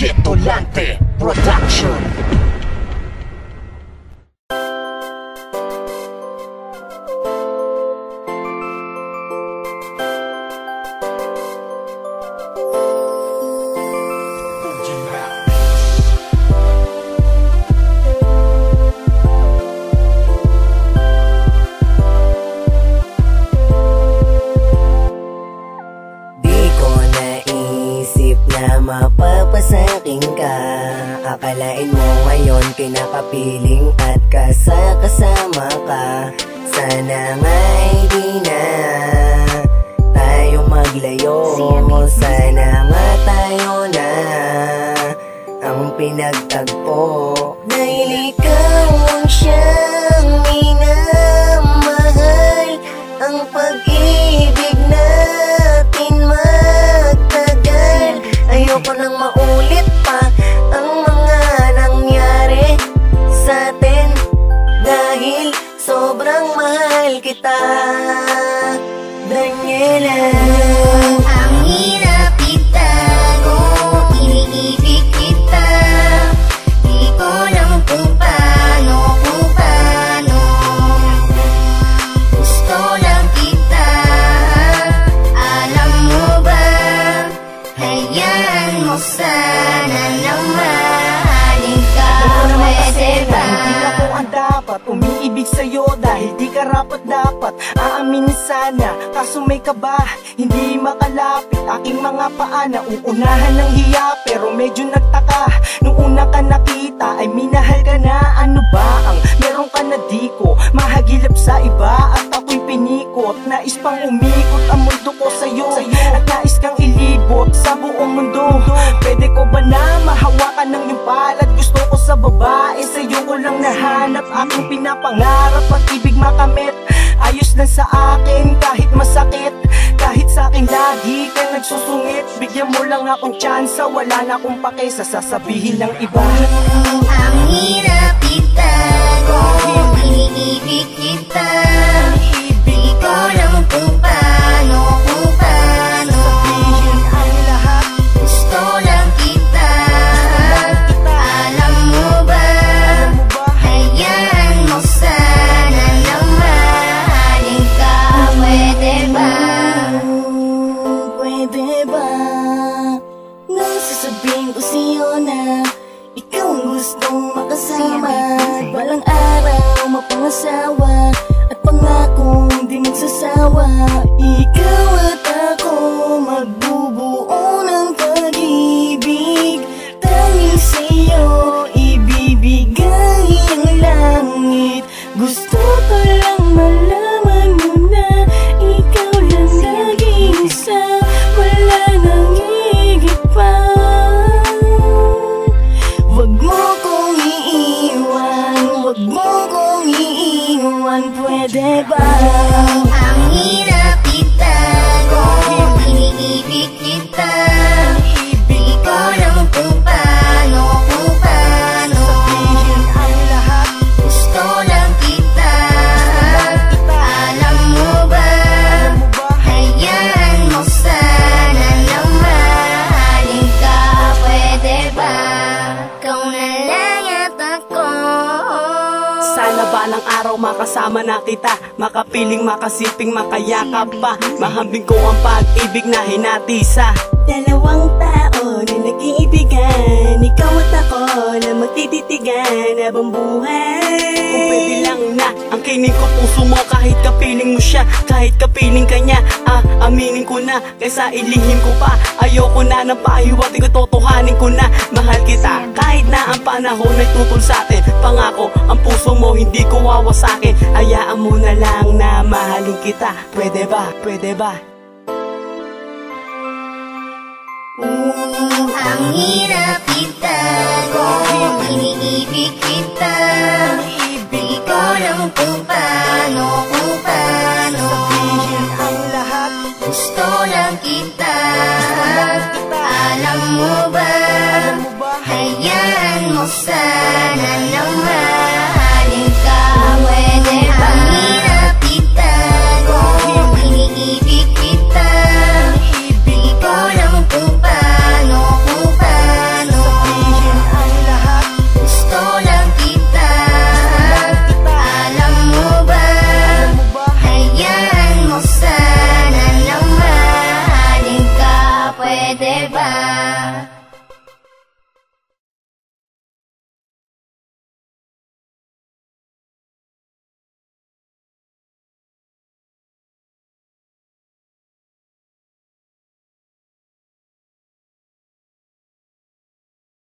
Getolante Production. Mapapasaking ka, akalain mo ngayon kinakapiling at kasama ka. Sana nga'y di na tayo maglayo, sana nga tayo na ang pinagtagpo. Dahil ikaw ang siyang minamahal, ang pag-ibig natin magtagal. Ayoko nang maulit pa ang mga nangyari sa'tin, dahil sobrang mahal kita, Daniela. Ang hirap itago, iniibig kita. Di ko alam kung paano, gusto lang kita. Alam mo ba, hayaan mo sana nang mahalin ka. Pwede ba? Hindi ako ang dapat umiibig sa'yo, dahil di ka rapat-dapat aaminin sana. Kaso may kaba, hindi makalapit aking mga paa. Nauunahan ng hiya, pero medyo nagtaka. Nung una ka nakita ay minahal ka na. Ano ba ang meron ka na di ko mahagilap sa iba? At ako'y pinikot, nais pang umikot ang mundo ko sa'yo, at nais kang ilibot sa buong mundo. Pwede ko ba na mahawakan ng iyong palad? Gusto ko sa babae, sa'yo ko lang nahanap aking pinapangarap. Pag-ibig makamit, ayos lang sa akin kahit masakit. Kahit sa akin lagi ka nagsusungit, bigyan mo lang akong tsansa. Wala na akong pake sa sasabihin ng iba. Ang hirap itago, iniibig kita. Di ko alam kung paano, sabihin ang lahat. gusto lang kita. Alam mo ba, hayaan mo sana nang mahalin ka. Pwede ba? Pwede ba nang sasabihin ko sa'yo na ikaw ang gustong makasama, at balang araw mapangasawa, at pangakong di magsasawa. Ikaw at ako magbubuo ng pag-ibig, dahil sa'yo ibibigay ang langit. Gusto ko lang malaman mo na ikaw lang naging isa, wala nang higit pa. Wag mo kong iiwan, wag mo kong iiwan. Pwede ba? Ang hirap itago, iniibig kita. Di ko alam kung paano, Sabihin ang lahat. gusto lang kita. Alam mo ba, hayaan mo sana nang mahalin ka. Pwede ba? Ikaw na lang at ako. Sana balang araw makasama na kita, makapiling, makasiping, makayakap pa. Mahambing ko ang pag-ibig na hinati sa dalawang tao na nag-iibigan, ikaw at ako na magtititigan habang buhay. Kung pwede lang na ang kinig ko, puso mo, kahit kapiling mo siya, kahit kapiling ka niya, aminin ko na kaysa ilihim ko pa. Ayoko na ng pahiwati ko, totohanin ko na mahal kita. Kahit na ang panahon ay tutol sa atin, pangako ang puso mo hindi ko wawasakin. Hayaan mo na lang na mahalin kita. Pwede ba? Pwede ba? Ang hirap itago, iniibig kita. Di ko alam kung paano, sabihin ang lahat. gusto lang kita.